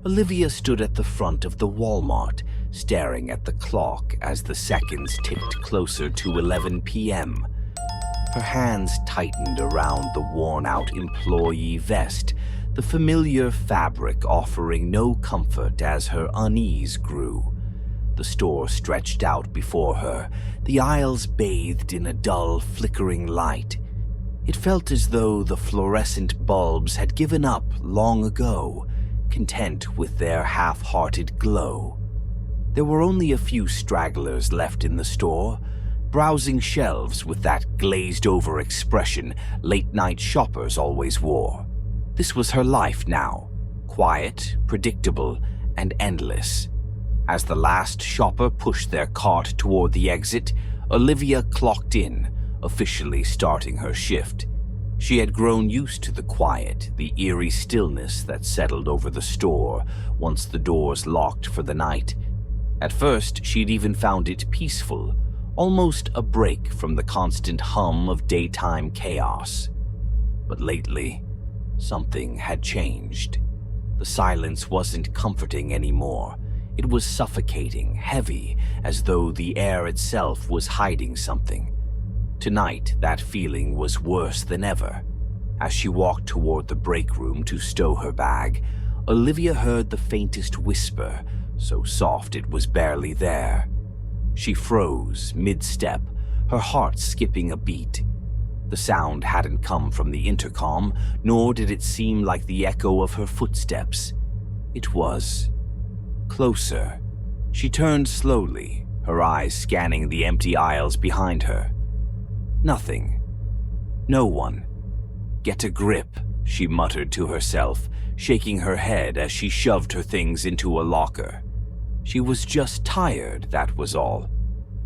Olivia stood at the front of the Walmart, staring at the clock as the seconds ticked closer to 11 p.m. Her hands tightened around the worn-out employee vest, the familiar fabric offering no comfort as her unease grew. The store stretched out before her, the aisles bathed in a dull, flickering light. It felt as though the fluorescent bulbs had given up long ago, content with their half-hearted glow. There were only a few stragglers left in the store, browsing shelves with that glazed-over expression late-night shoppers always wore. This was her life now, quiet, predictable, and endless. As the last shopper pushed their cart toward the exit, Olivia clocked in, officially starting her shift. She had grown used to the quiet, the eerie stillness that settled over the store once the doors locked for the night. At first, she'd even found it peaceful, almost a break from the constant hum of daytime chaos. But lately, something had changed. The silence wasn't comforting anymore. It was suffocating, heavy, as though the air itself was hiding something. Tonight, that feeling was worse than ever. As she walked toward the break room to stow her bag, Olivia heard the faintest whisper, so soft it was barely there. She froze mid-step, her heart skipping a beat. The sound hadn't come from the intercom, nor did it seem like the echo of her footsteps. It was closer. She turned slowly, her eyes scanning the empty aisles behind her. Nothing. No one. Get a grip, she muttered to herself, shaking her head as she shoved her things into a locker. She was just tired, that was all.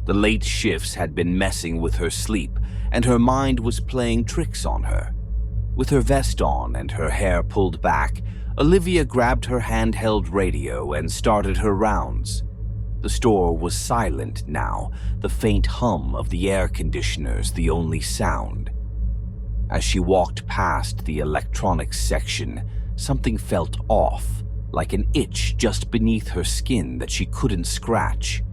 The late shifts had been messing with her sleep, and her mind was playing tricks on her. With her vest on and her hair pulled back, Olivia grabbed her handheld radio and started her rounds. The store was silent now, the faint hum of the air conditioners the only sound. As she walked past the electronics section, something felt off, like an itch just beneath her skin that she couldn't scratch.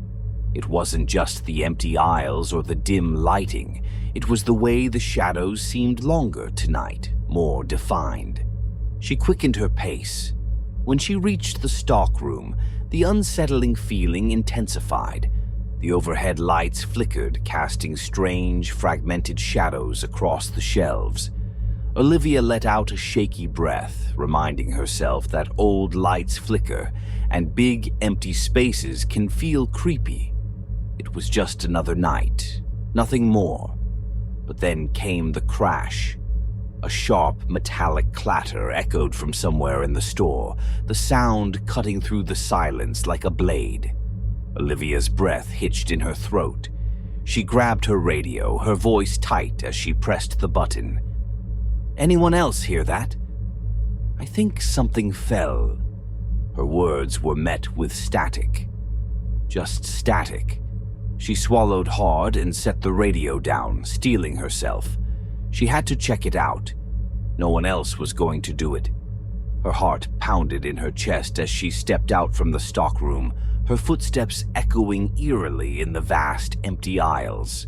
It wasn't just the empty aisles or the dim lighting, it was the way the shadows seemed longer tonight, more defined. She quickened her pace. When she reached the stockroom, the unsettling feeling intensified. The overhead lights flickered, casting strange, fragmented shadows across the shelves. Olivia let out a shaky breath, reminding herself that old lights flicker and big, empty spaces can feel creepy. It was just another night, nothing more. But then came the crash. A sharp, metallic clatter echoed from somewhere in the store, the sound cutting through the silence like a blade. Olivia's breath hitched in her throat. She grabbed her radio, her voice tight as she pressed the button. "Anyone else hear that?" "I think something fell." Her words were met with static. Just static. She swallowed hard and set the radio down, steeling herself. She had to check it out. No one else was going to do it. Her heart pounded in her chest as she stepped out from the stockroom, her footsteps echoing eerily in the vast, empty aisles.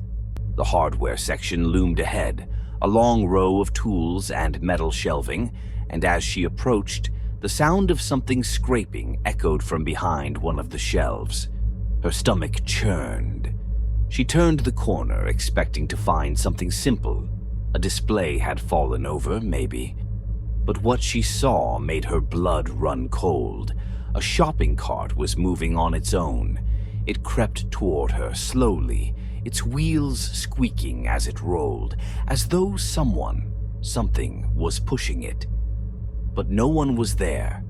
The hardware section loomed ahead, a long row of tools and metal shelving, and as she approached, the sound of something scraping echoed from behind one of the shelves. Her stomach churned. She turned the corner, expecting to find something simple. A display had fallen over, maybe. But what she saw made her blood run cold. A shopping cart was moving on its own. It crept toward her slowly, its wheels squeaking as it rolled, as though something was pushing it. But no one was there.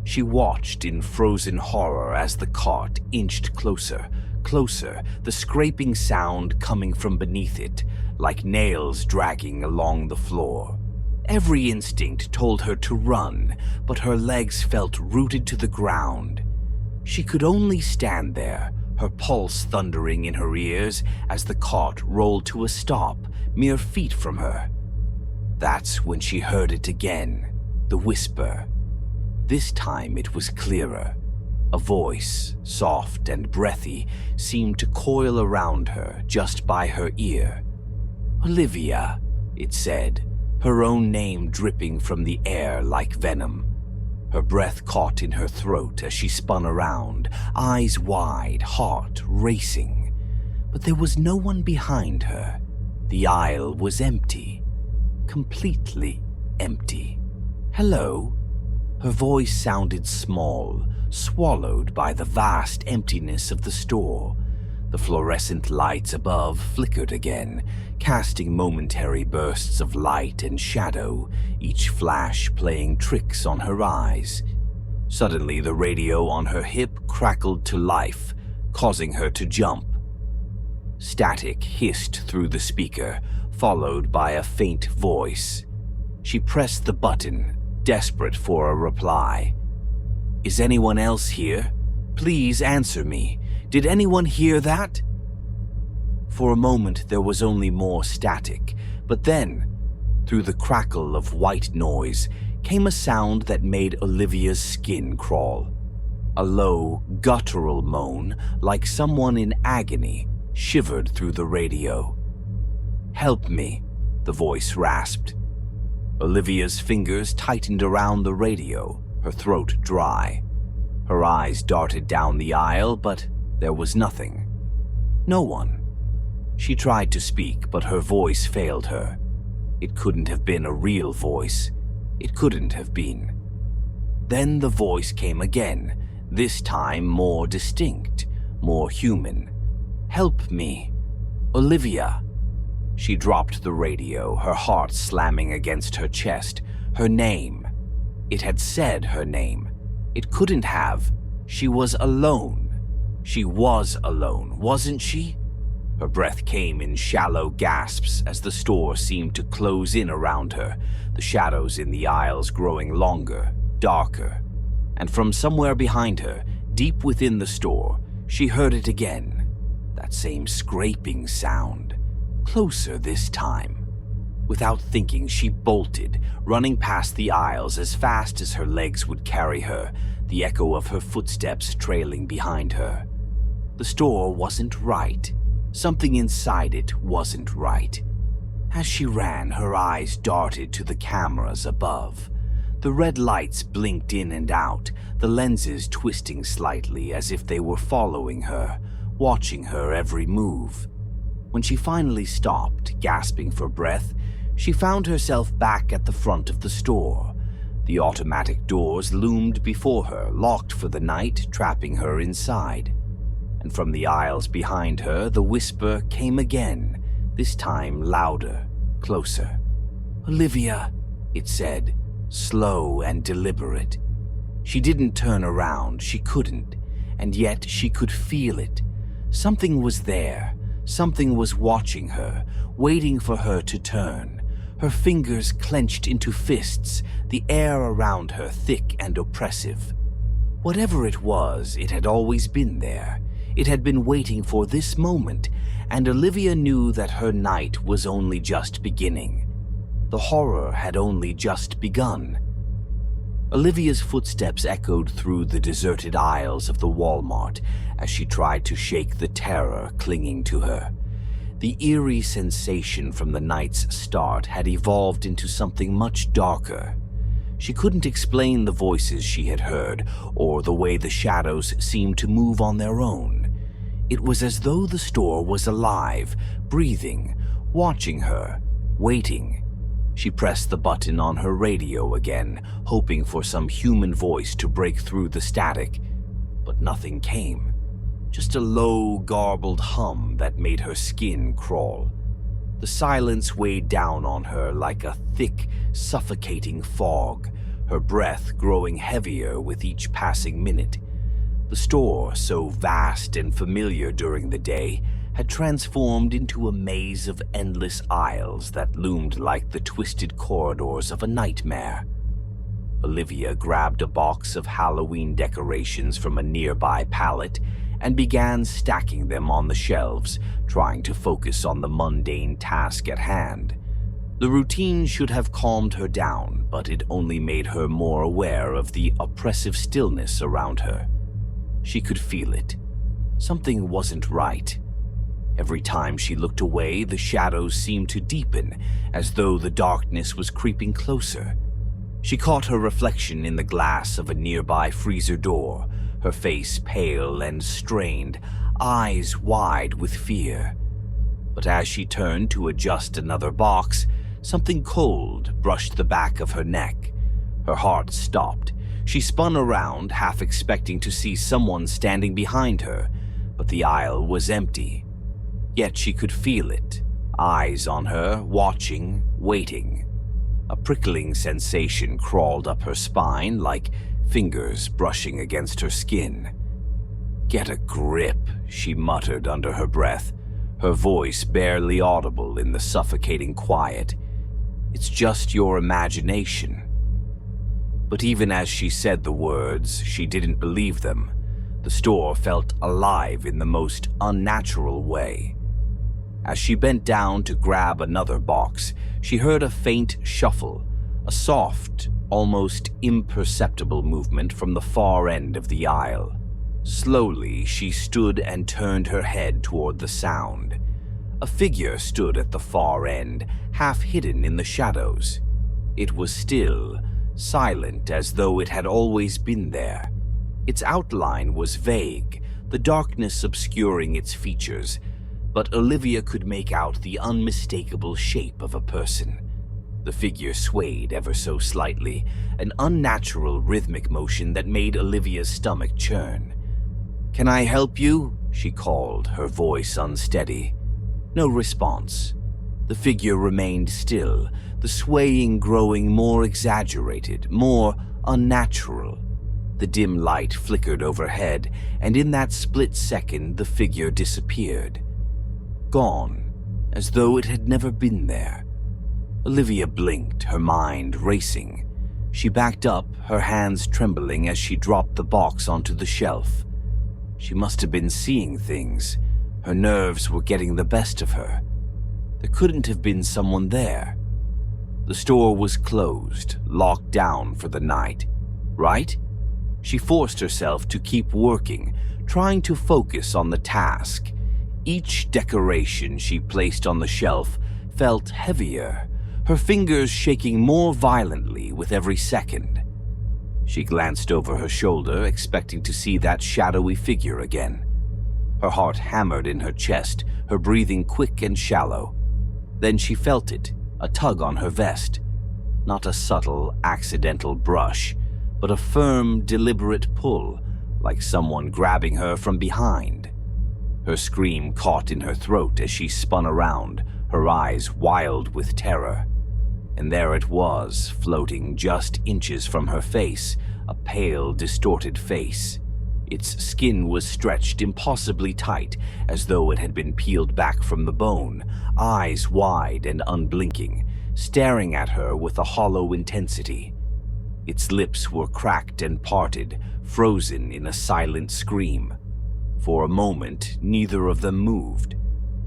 She watched in frozen horror as the cart inched closer, the scraping sound coming from beneath it, like nails dragging along the floor. Every instinct told her to run, but her legs felt rooted to the ground. She could only stand there, her pulse thundering in her ears as the cart rolled to a stop, mere feet from her. That's when she heard it again, the whisper. This time it was clearer. A voice, soft and breathy, seemed to coil around her just by her ear. "Olivia," it said, her own name dripping from the air like venom. Her breath caught in her throat as she spun around, eyes wide, heart racing. But there was no one behind her. The aisle was empty. Completely empty. "Hello?" Her voice sounded small, swallowed by the vast emptiness of the store. The fluorescent lights above flickered again, casting momentary bursts of light and shadow, each flash playing tricks on her eyes. Suddenly, the radio on her hip crackled to life, causing her to jump. Static hissed through the speaker, followed by a faint voice. She pressed the button, desperate for a reply. "Is anyone else here? Please answer me. Did anyone hear that?" For a moment there was only more static, but then, through the crackle of white noise, came a sound that made Olivia's skin crawl. A low, guttural moan, like someone in agony, shivered through the radio. "Help me," the voice rasped. Olivia's fingers tightened around the radio, her throat dry. Her eyes darted down the aisle, but there was nothing. No one. She tried to speak, but her voice failed her. It couldn't have been a real voice. It couldn't have been. Then the voice came again, this time more distinct, more human. "Help me. Olivia." She dropped the radio, her heart slamming against her chest. Her name. It had said her name. It couldn't have. She was alone. She was alone, wasn't she? Her breath came in shallow gasps as the store seemed to close in around her, the shadows in the aisles growing longer, darker. And from somewhere behind her, deep within the store, she heard it again. That same scraping sound. Closer this time. Without thinking, she bolted, running past the aisles as fast as her legs would carry her, the echo of her footsteps trailing behind her. The store wasn't right. Something inside it wasn't right. As she ran, her eyes darted to the cameras above. The red lights blinked in and out, the lenses twisting slightly as if they were following her, watching her every move. When she finally stopped, gasping for breath, she found herself back at the front of the store. The automatic doors loomed before her, locked for the night, trapping her inside. And from the aisles behind her, the whisper came again, this time louder, closer. "Olivia," it said, slow and deliberate. She didn't turn around, she couldn't, and yet she could feel it. Something was there. Something was watching her, waiting for her to turn. Her fingers clenched into fists, the air around her thick and oppressive. Whatever it was, it had always been there. It had been waiting for this moment, and Olivia knew that her night was only just beginning. The horror had only just begun. Olivia's footsteps echoed through the deserted aisles of the Walmart as she tried to shake the terror clinging to her. The eerie sensation from the night's start had evolved into something much darker. She couldn't explain the voices she had heard or the way the shadows seemed to move on their own. It was as though the store was alive, breathing, watching her, waiting. She pressed the button on her radio again, hoping for some human voice to break through the static, but nothing came. Just a low, garbled hum that made her skin crawl. The silence weighed down on her like a thick, suffocating fog, her breath growing heavier with each passing minute. The store, so vast and familiar during the day, had transformed into a maze of endless aisles that loomed like the twisted corridors of a nightmare. Olivia grabbed a box of Halloween decorations from a nearby pallet and began stacking them on the shelves, trying to focus on the mundane task at hand. The routine should have calmed her down, but it only made her more aware of the oppressive stillness around her. She could feel it. Something wasn't right. Every time she looked away, the shadows seemed to deepen, as though the darkness was creeping closer. She caught her reflection in the glass of a nearby freezer door, her face pale and strained, eyes wide with fear. But as she turned to adjust another box, something cold brushed the back of her neck. Her heart stopped. She spun around, half expecting to see someone standing behind her, but the aisle was empty. Yet she could feel it, eyes on her, watching, waiting. A prickling sensation crawled up her spine, like fingers brushing against her skin. "Get a grip," she muttered under her breath, her voice barely audible in the suffocating quiet. "It's just your imagination." But even as she said the words, she didn't believe them. The store felt alive in the most unnatural way. As she bent down to grab another box, she heard a faint shuffle, a soft, almost imperceptible movement from the far end of the aisle. Slowly, she stood and turned her head toward the sound. A figure stood at the far end, half hidden in the shadows. It was still, silent as though it had always been there. Its outline was vague, the darkness obscuring its features, but Olivia could make out the unmistakable shape of a person. The figure swayed ever so slightly, an unnatural rhythmic motion that made Olivia's stomach churn. "Can I help you?" she called, her voice unsteady. No response. The figure remained still, the swaying growing more exaggerated, more unnatural. The dim light flickered overhead, and in that split second the figure disappeared. Gone, as though it had never been there. Olivia blinked, her mind racing. She backed up, her hands trembling as she dropped the box onto the shelf. She must have been seeing things. Her nerves were getting the best of her. There couldn't have been someone there. The store was closed, locked down for the night, right? She forced herself to keep working, trying to focus on the task. Each decoration she placed on the shelf felt heavier, her fingers shaking more violently with every second. She glanced over her shoulder, expecting to see that shadowy figure again. Her heart hammered in her chest, her breathing quick and shallow. Then she felt it, a tug on her vest. Not a subtle, accidental brush, but a firm, deliberate pull, like someone grabbing her from behind. Her scream caught in her throat as she spun around, her eyes wild with terror. And there it was, floating just inches from her face, a pale, distorted face. Its skin was stretched impossibly tight, as though it had been peeled back from the bone, eyes wide and unblinking, staring at her with a hollow intensity. Its lips were cracked and parted, frozen in a silent scream. For a moment, neither of them moved.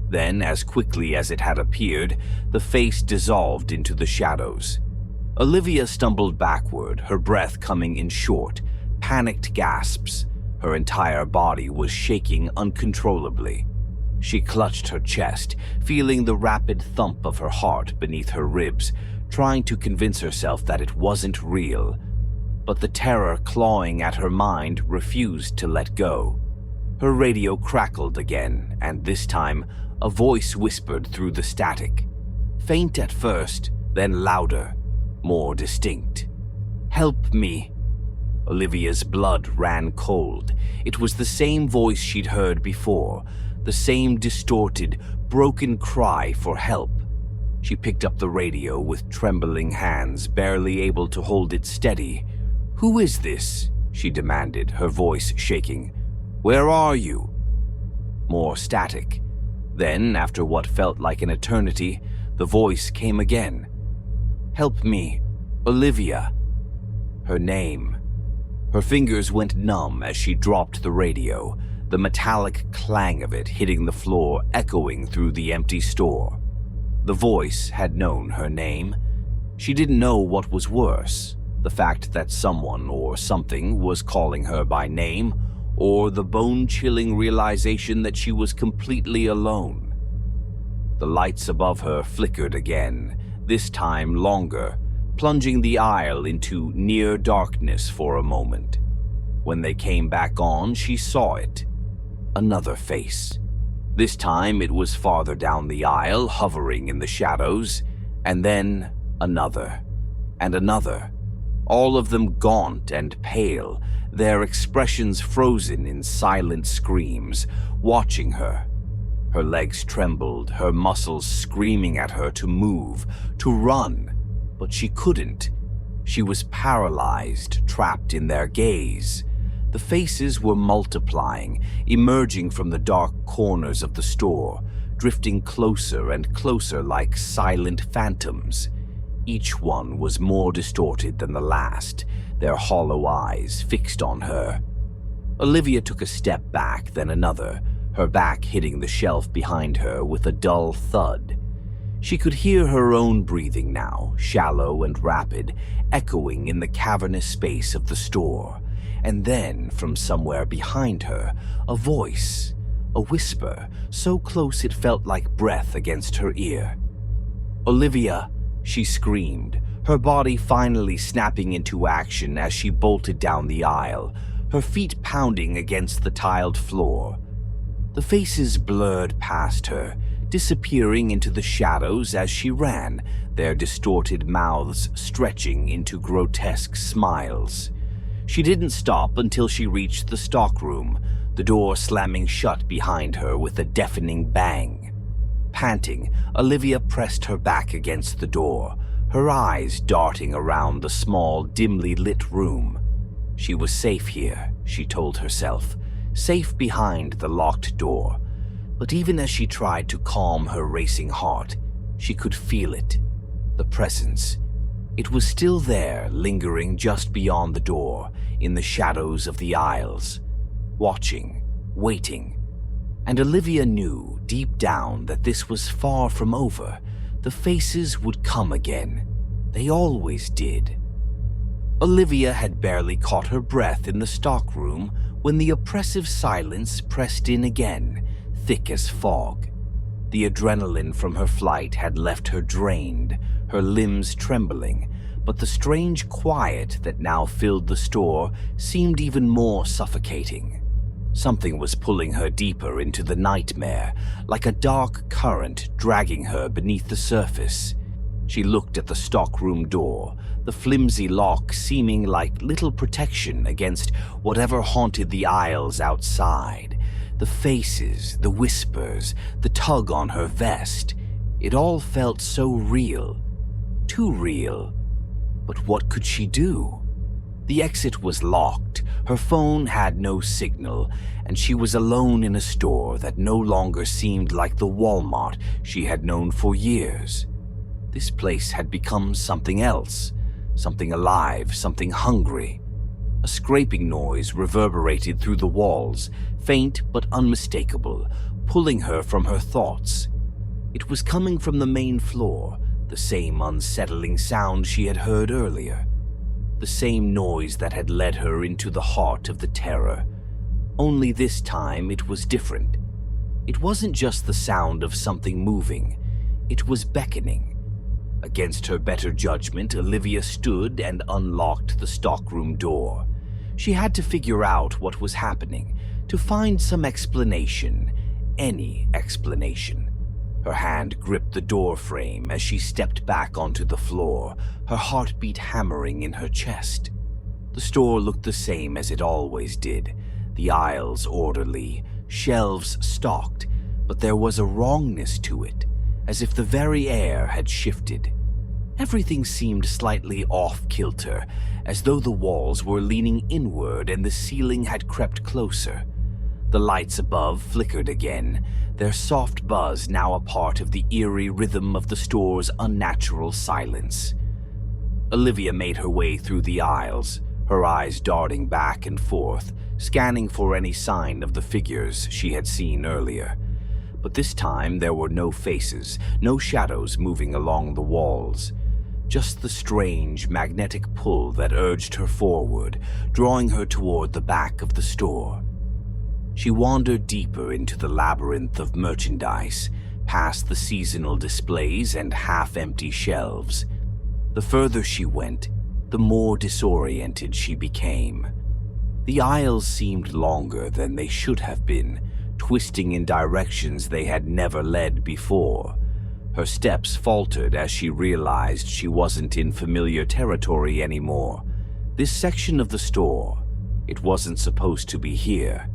Then, as quickly as it had appeared, the face dissolved into the shadows. Olivia stumbled backward, her breath coming in short, panicked gasps. Her entire body was shaking uncontrollably. She clutched her chest, feeling the rapid thump of her heart beneath her ribs, trying to convince herself that it wasn't real. But the terror clawing at her mind refused to let go. Her radio crackled again, and this time, a voice whispered through the static. Faint at first, then louder, more distinct. "Help me." Olivia's blood ran cold. It was the same voice she'd heard before, the same distorted, broken cry for help. She picked up the radio with trembling hands, barely able to hold it steady. "Who is this?" she demanded, her voice shaking. "Where are you?" More static. Then, after what felt like an eternity, the voice came again. "Help me, Olivia." Her name. Her fingers went numb as she dropped the radio, the metallic clang of it hitting the floor echoing through the empty store. The voice had known her name. She didn't know what was worse, the fact that someone or something was calling her by name, or the bone-chilling realization that she was completely alone. The lights above her flickered again, this time longer, plunging the aisle into near darkness for a moment. When they came back on, she saw it. Another face. This time it was farther down the aisle, hovering in the shadows, and then another, and another. All of them gaunt and pale, their expressions frozen in silent screams, watching her. Her legs trembled, her muscles screaming at her to move, to run, but she couldn't. She was paralyzed, trapped in their gaze. The faces were multiplying, emerging from the dark corners of the store, drifting closer and closer like silent phantoms. Each one was more distorted than the last, their hollow eyes fixed on her. Olivia took a step back, then another, her back hitting the shelf behind her with a dull thud. She could hear her own breathing now, shallow and rapid, echoing in the cavernous space of the store. And then, from somewhere behind her, a voice, a whisper, so close it felt like breath against her ear. "Olivia," she screamed, her body finally snapping into action as she bolted down the aisle, her feet pounding against the tiled floor. The faces blurred past her, disappearing into the shadows as she ran, their distorted mouths stretching into grotesque smiles. She didn't stop until she reached the stockroom, the door slamming shut behind her with a deafening bang. Panting, Olivia pressed her back against the door, her eyes darting around the small, dimly lit room. She was safe here, she told herself, safe behind the locked door. But even as she tried to calm her racing heart, she could feel it, the presence. It was still there, lingering just beyond the door, in the shadows of the aisles, watching, waiting. And Olivia knew, deep down, that this was far from over. The faces would come again. They always did. Olivia had barely caught her breath in the stockroom when the oppressive silence pressed in again, thick as fog. The adrenaline from her flight had left her drained, her limbs trembling, but the strange quiet that now filled the store seemed even more suffocating. Something was pulling her deeper into the nightmare, like a dark current dragging her beneath the surface. She looked at the stockroom door, the flimsy lock seeming like little protection against whatever haunted the aisles outside. The faces, the whispers, the tug on her vest. It all felt so real. Too real. But what could she do? The exit was locked, her phone had no signal, and she was alone in a store that no longer seemed like the Walmart she had known for years. This place had become something else, something alive, something hungry. A scraping noise reverberated through the walls, faint but unmistakable, pulling her from her thoughts. It was coming from the main floor, the same unsettling sound she had heard earlier. The same noise that had led her into the heart of the terror. Only this time it was different. It wasn't just the sound of something moving. It was beckoning. Against her better judgment, Olivia stood and unlocked the stockroom door. She had to figure out what was happening, to find some explanation, any explanation. Her hand gripped the door frame as she stepped back onto the floor, her heartbeat hammering in her chest. The store looked the same as it always did, the aisles orderly, shelves stocked, but there was a wrongness to it, as if the very air had shifted. Everything seemed slightly off-kilter, as though the walls were leaning inward and the ceiling had crept closer. The lights above flickered again, their soft buzz now a part of the eerie rhythm of the store's unnatural silence. Olivia made her way through the aisles, her eyes darting back and forth, scanning for any sign of the figures she had seen earlier. But this time there were no faces, no shadows moving along the walls. Just the strange magnetic pull that urged her forward, drawing her toward the back of the store. She wandered deeper into the labyrinth of merchandise, past the seasonal displays and half-empty shelves. The further she went, the more disoriented she became. The aisles seemed longer than they should have been, twisting in directions they had never led before. Her steps faltered as she realized she wasn't in familiar territory anymore. This section of the store, it wasn't supposed to be here.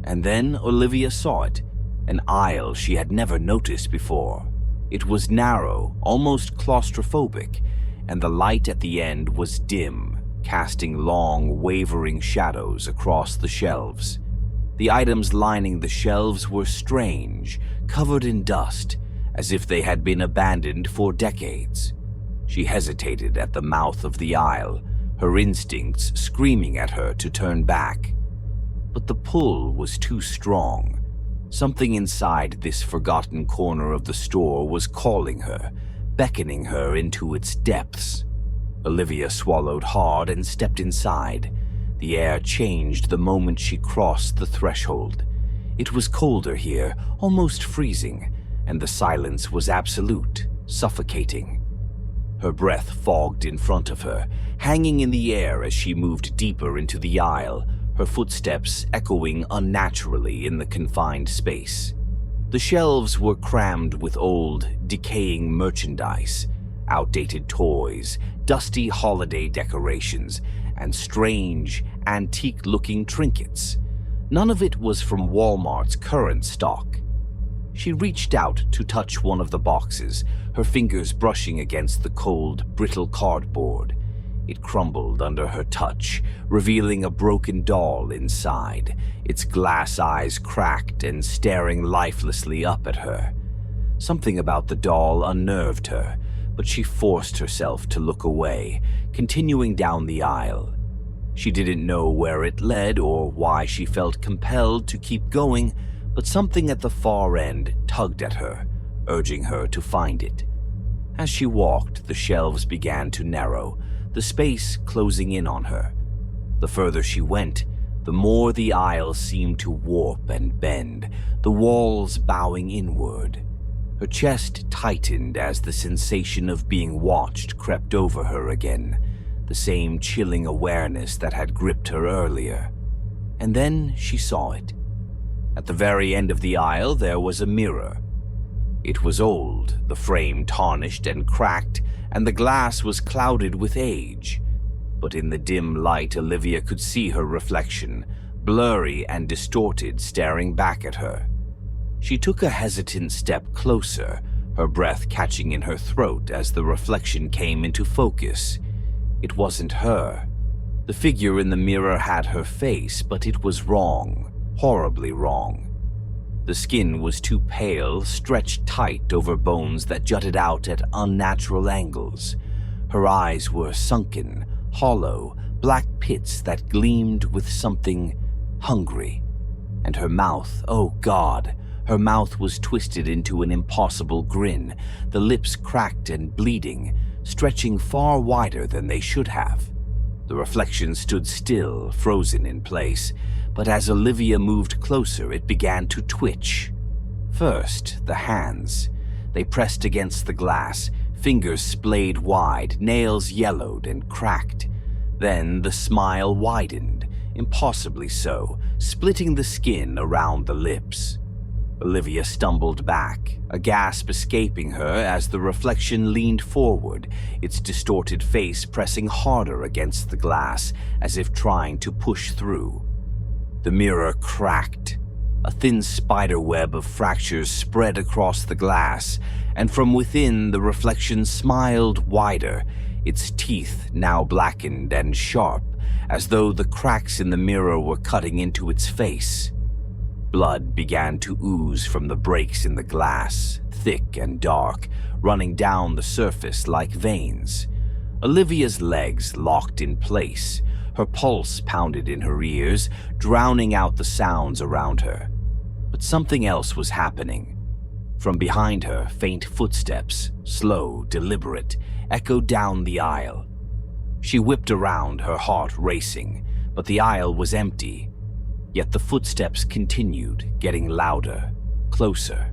And then Olivia saw it, an aisle she had never noticed before. It was narrow, almost claustrophobic, and the light at the end was dim, casting long, wavering shadows across the shelves. The items lining the shelves were strange, covered in dust, as if they had been abandoned for decades. She hesitated at the mouth of the aisle, her instincts screaming at her to turn back. But the pull was too strong. Something inside this forgotten corner of the store was calling her, beckoning her into its depths. Olivia swallowed hard and stepped inside. The air changed the moment she crossed the threshold. It was colder here, almost freezing, and the silence was absolute, suffocating. Her breath fogged in front of her, hanging in the air as she moved deeper into the aisle, her footsteps echoing unnaturally in the confined space. The shelves were crammed with old, decaying merchandise, outdated toys, dusty holiday decorations, and strange, antique-looking trinkets. None of it was from Walmart's current stock. She reached out to touch one of the boxes, her fingers brushing against the cold, brittle cardboard. It crumbled under her touch, revealing a broken doll inside, its glass eyes cracked and staring lifelessly up at her. Something about the doll unnerved her, but she forced herself to look away, continuing down the aisle. She didn't know where it led or why she felt compelled to keep going, but something at the far end tugged at her, urging her to find it. As she walked, the shelves began to narrow, the space closing in on her. The further she went, the more the aisle seemed to warp and bend, the walls bowing inward. Her chest tightened as the sensation of being watched crept over her again, the same chilling awareness that had gripped her earlier. And then she saw it. At the very end of the aisle, there was a mirror. It was old, the frame tarnished and cracked, and the glass was clouded with age. But in the dim light, Olivia could see her reflection, blurry and distorted, staring back at her. She took a hesitant step closer, her breath catching in her throat as the reflection came into focus. It wasn't her. The figure in the mirror had her face, but it was wrong, horribly wrong. The skin was too pale, stretched tight over bones that jutted out at unnatural angles. Her eyes were sunken, hollow, black pits that gleamed with something hungry. And her mouth, oh God, her mouth was twisted into an impossible grin, the lips cracked and bleeding, stretching far wider than they should have. The reflection stood still, frozen in place, but as Olivia moved closer, it began to twitch. First, the hands. They pressed against the glass, fingers splayed wide, nails yellowed and cracked. Then the smile widened, impossibly so, splitting the skin around the lips. Olivia stumbled back, a gasp escaping her as the reflection leaned forward, its distorted face pressing harder against the glass, as if trying to push through. The mirror cracked. A thin spider web of fractures spread across the glass, and from within the reflection smiled wider, its teeth now blackened and sharp, as though the cracks in the mirror were cutting into its face. Blood began to ooze from the breaks in the glass, thick and dark, running down the surface like veins. Olivia's legs locked in place. Her pulse pounded in her ears, drowning out the sounds around her. But something else was happening. From behind her, faint footsteps, slow, deliberate, echoed down the aisle. She whipped around, her heart racing, but the aisle was empty. Yet the footsteps continued, getting louder, closer.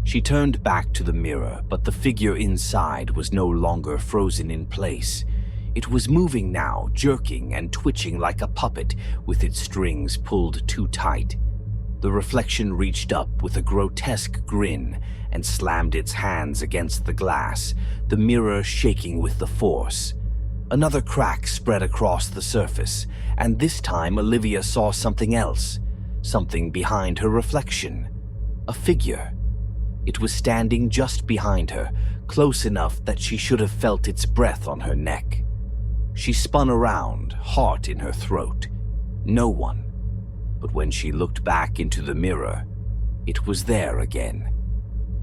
She turned back to the mirror, but the figure inside was no longer frozen in place. It was moving now, jerking and twitching like a puppet with its strings pulled too tight. The reflection reached up with a grotesque grin and slammed its hands against the glass, the mirror shaking with the force. Another crack spread across the surface, and this time Olivia saw something else, something behind her reflection. A figure. It was standing just behind her, close enough that she should have felt its breath on her neck. She spun around, heart in her throat. No one. But when she looked back into the mirror, it was there again.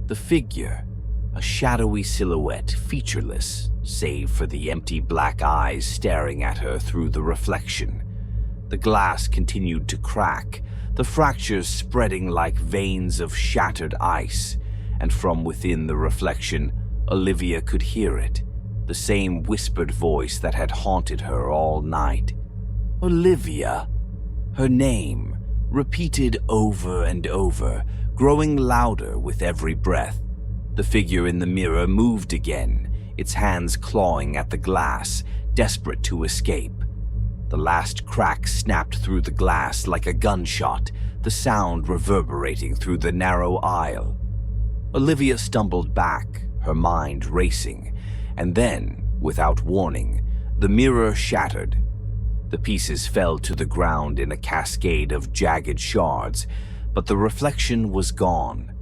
The figure, a shadowy silhouette, featureless, save for the empty black eyes staring at her through the reflection. The glass continued to crack, the fractures spreading like veins of shattered ice, and from within the reflection, Olivia could hear it, the same whispered voice that had haunted her all night. Olivia. Her name, repeated over and over, growing louder with every breath. The figure in the mirror moved again, its hands clawing at the glass, desperate to escape. The last crack snapped through the glass like a gunshot, the sound reverberating through the narrow aisle. Olivia stumbled back, her mind racing, and then, without warning, the mirror shattered. The pieces fell to the ground in a cascade of jagged shards, but the reflection was gone.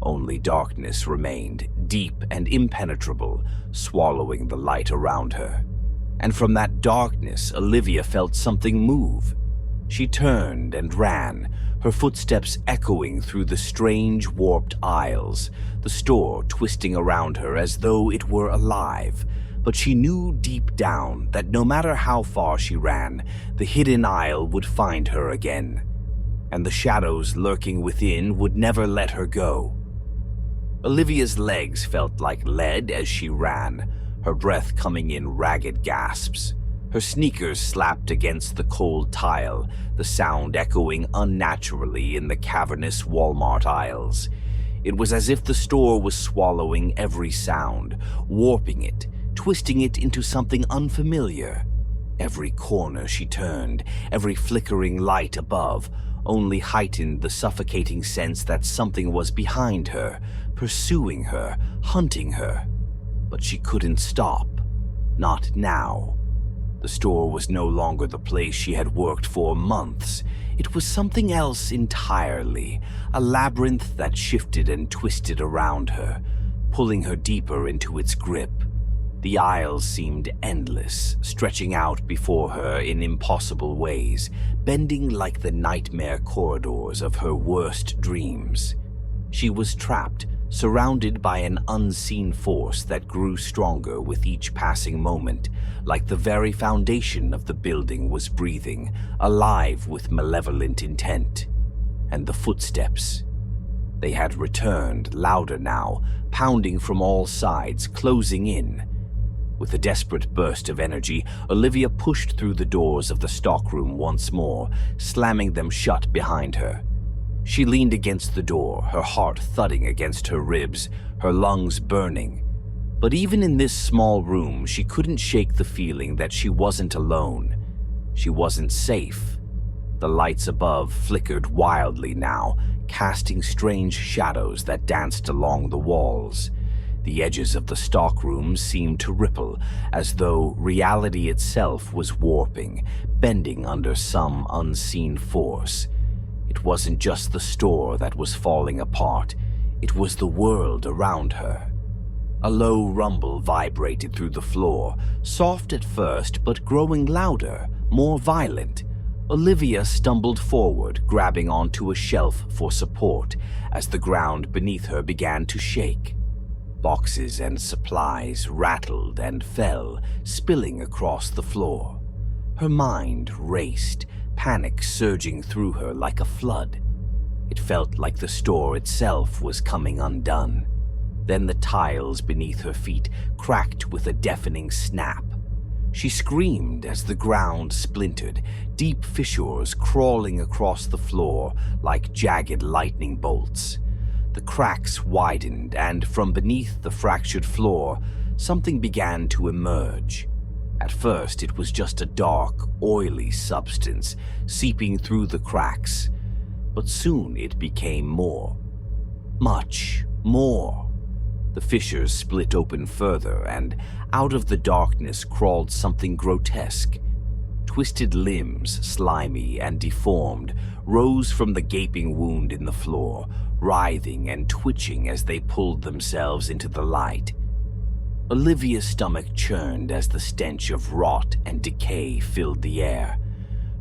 Only darkness remained, deep and impenetrable, swallowing the light around her. And from that darkness, Olivia felt something move. She turned and ran, her footsteps echoing through the strange, warped aisles, the store twisting around her as though it were alive. But she knew deep down that no matter how far she ran, the hidden aisle would find her again, and the shadows lurking within would never let her go. Olivia's legs felt like lead as she ran, her breath coming in ragged gasps. Her sneakers slapped against the cold tile, the sound echoing unnaturally in the cavernous Walmart aisles. It was as if the store was swallowing every sound, warping it, twisting it into something unfamiliar. Every corner she turned, every flickering light above, only heightened the suffocating sense that something was behind her, pursuing her, hunting her. But she couldn't stop. Not now. The store was no longer the place she had worked for months. It was something else entirely, a labyrinth that shifted and twisted around her, pulling her deeper into its grip. The aisles seemed endless, stretching out before her in impossible ways, bending like the nightmare corridors of her worst dreams. She was trapped, surrounded by an unseen force that grew stronger with each passing moment, like the very foundation of the building was breathing, alive with malevolent intent. And the footsteps. They had returned, louder now, pounding from all sides, closing in. With a desperate burst of energy, Olivia pushed through the doors of the stockroom once more, slamming them shut behind her. She leaned against the door, her heart thudding against her ribs, her lungs burning. But even in this small room, she couldn't shake the feeling that she wasn't alone. She wasn't safe. The lights above flickered wildly now, casting strange shadows that danced along the walls. The edges of the stockroom seemed to ripple, as though reality itself was warping, bending under some unseen force. It wasn't just the store that was falling apart, it was the world around her. A low rumble vibrated through the floor, soft at first but growing louder, more violent. Olivia stumbled forward, grabbing onto a shelf for support, as the ground beneath her began to shake. Boxes and supplies rattled and fell, spilling across the floor. Her mind raced, panic surging through her like a flood. It felt like the store itself was coming undone. Then the tiles beneath her feet cracked with a deafening snap. She screamed as the ground splintered, deep fissures crawling across the floor like jagged lightning bolts. The cracks widened, and from beneath the fractured floor, something began to emerge. At first, it was just a dark, oily substance seeping through the cracks, but soon it became more. Much more. The fissures split open further, and out of the darkness crawled something grotesque. Twisted limbs, slimy and deformed, rose from the gaping wound in the floor, writhing and twitching as they pulled themselves into the light. Olivia's stomach churned as the stench of rot and decay filled the air.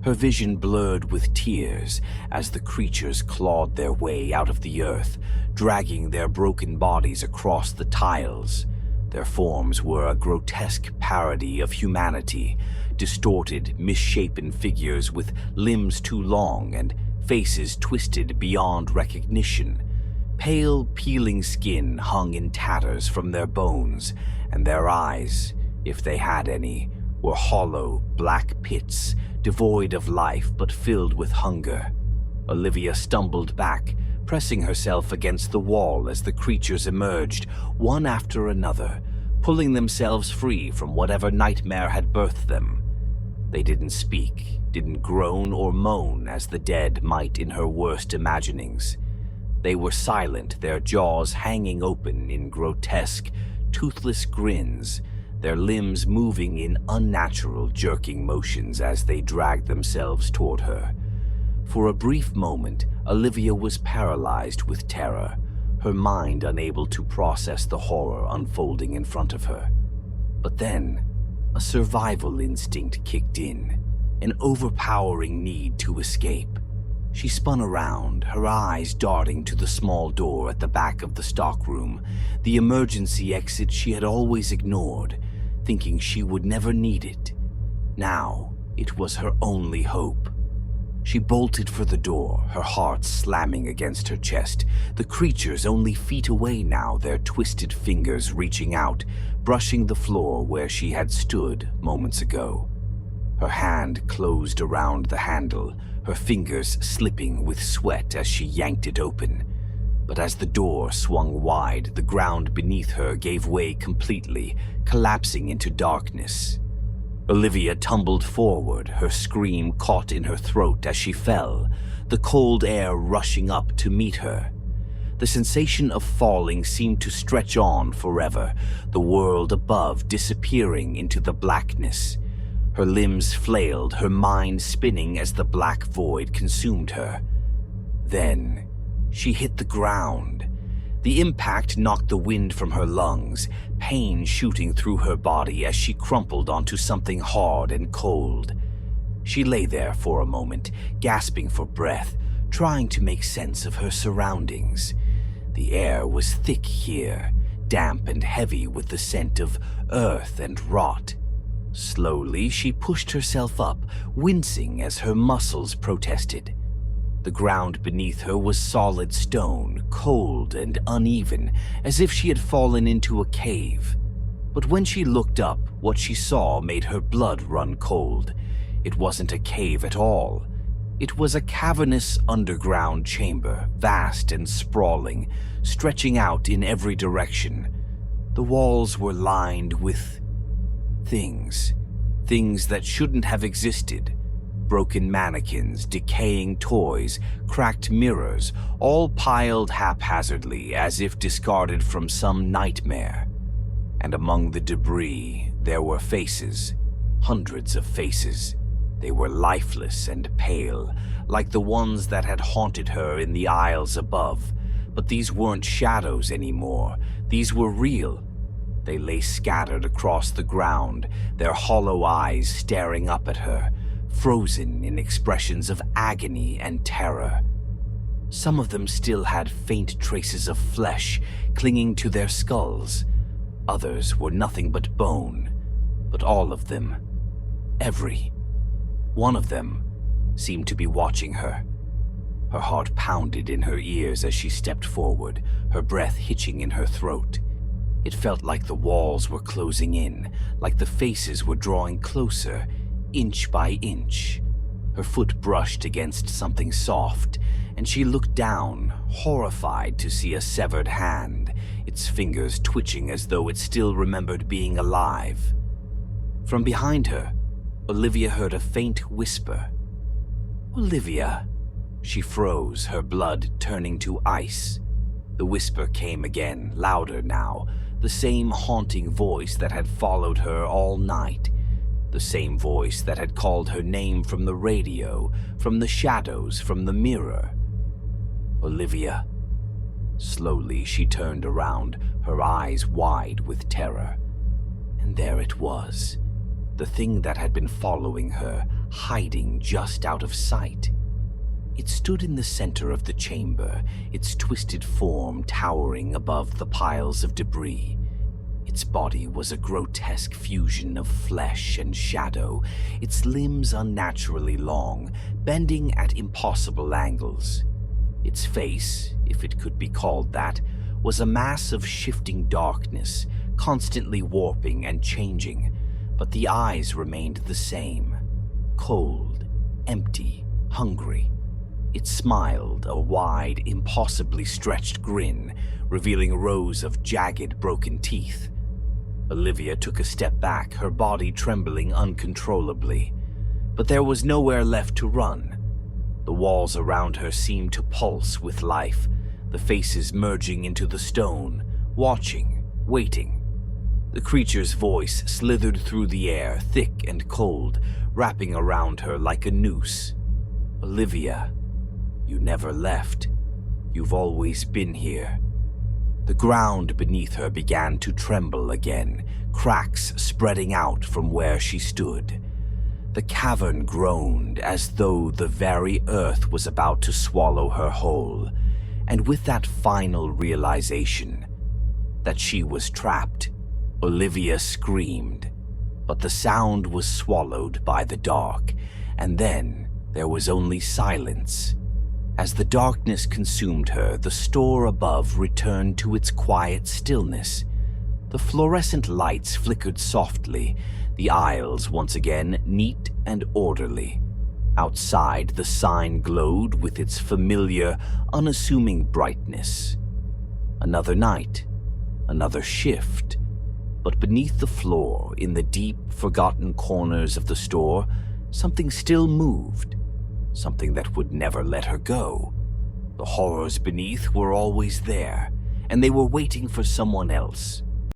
Her vision blurred with tears as the creatures clawed their way out of the earth, dragging their broken bodies across the tiles. Their forms were a grotesque parody of humanity, distorted, misshapen figures with limbs too long and faces twisted beyond recognition. Pale, peeling skin hung in tatters from their bones, and their eyes, if they had any, were hollow, black pits, devoid of life but filled with hunger. Olivia stumbled back, pressing herself against the wall as the creatures emerged, one after another, pulling themselves free from whatever nightmare had birthed them. They didn't speak, didn't groan or moan as the dead might in her worst imaginings. They were silent, their jaws hanging open in grotesque, toothless grins, their limbs moving in unnatural, jerking motions as they dragged themselves toward her. For a brief moment, Olivia was paralyzed with terror, her mind unable to process the horror unfolding in front of her. But then, a survival instinct kicked in, an overpowering need to escape. She spun around, her eyes darting to the small door at the back of the stockroom, the emergency exit she had always ignored, thinking she would never need it. Now, it was her only hope. She bolted for the door, her heart slamming against her chest, the creatures only feet away now, their twisted fingers reaching out, brushing the floor where she had stood moments ago. Her hand closed around the handle, her fingers slipping with sweat as she yanked it open. But as the door swung wide, the ground beneath her gave way completely, collapsing into darkness. Olivia tumbled forward, her scream caught in her throat as she fell, the cold air rushing up to meet her. The sensation of falling seemed to stretch on forever, the world above disappearing into the blackness. Her limbs flailed, her mind spinning as the black void consumed her. Then, she hit the ground. The impact knocked the wind from her lungs, pain shooting through her body as she crumpled onto something hard and cold. She lay there for a moment, gasping for breath, trying to make sense of her surroundings. The air was thick here, damp and heavy with the scent of earth and rot. Slowly, she pushed herself up, wincing as her muscles protested. The ground beneath her was solid stone, cold and uneven, as if she had fallen into a cave. But when she looked up, what she saw made her blood run cold. It wasn't a cave at all. It was a cavernous underground chamber, vast and sprawling, stretching out in every direction. The walls were lined with things that shouldn't have existed. Broken mannequins, decaying toys, cracked mirrors, all piled haphazardly as if discarded from some nightmare. And among the debris, there were faces, hundreds of faces. They were lifeless and pale, like the ones that had haunted her in the aisles above. But these weren't shadows anymore. These were real. They lay scattered across the ground, their hollow eyes staring up at her, frozen in expressions of agony and terror. Some of them still had faint traces of flesh clinging to their skulls. Others were nothing but bone. But all of them, every one of them, seemed to be watching her. Her heart pounded in her ears as she stepped forward, her breath hitching in her throat. It felt like the walls were closing in, like the faces were drawing closer, inch by inch. Her foot brushed against something soft, and she looked down, horrified to see a severed hand, its fingers twitching as though it still remembered being alive. From behind her, Olivia heard a faint whisper. "Olivia." She froze, her blood turning to ice. The whisper came again, louder now, the same haunting voice that had followed her all night, the same voice that had called her name from the radio, from the shadows, from the mirror. "Olivia." Slowly she turned around, her eyes wide with terror. And there it was, the thing that had been following her, hiding just out of sight. It stood in the center of the chamber, its twisted form towering above the piles of debris. Its body was a grotesque fusion of flesh and shadow, its limbs unnaturally long, bending at impossible angles. Its face, if it could be called that, was a mass of shifting darkness, constantly warping and changing, but the eyes remained the same, cold, empty, hungry. It smiled, a wide, impossibly stretched grin, revealing rows of jagged, broken teeth. Olivia took a step back, her body trembling uncontrollably. But there was nowhere left to run. The walls around her seemed to pulse with life, the faces merging into the stone, watching, waiting. The creature's voice slithered through the air, thick and cold, wrapping around her like a noose. "Olivia, you never left. You've always been here." The ground beneath her began to tremble again, cracks spreading out from where she stood. The cavern groaned as though the very earth was about to swallow her whole, and with that final realization that she was trapped, Olivia screamed, but the sound was swallowed by the dark, and then there was only silence. As the darkness consumed her, the store above returned to its quiet stillness. The fluorescent lights flickered softly, the aisles once again neat and orderly. Outside, the sign glowed with its familiar, unassuming brightness. Another night, another shift. But beneath the floor, in the deep, forgotten corners of the store, something still moved. Something that would never let her go. The horrors beneath were always there, and they were waiting for someone else.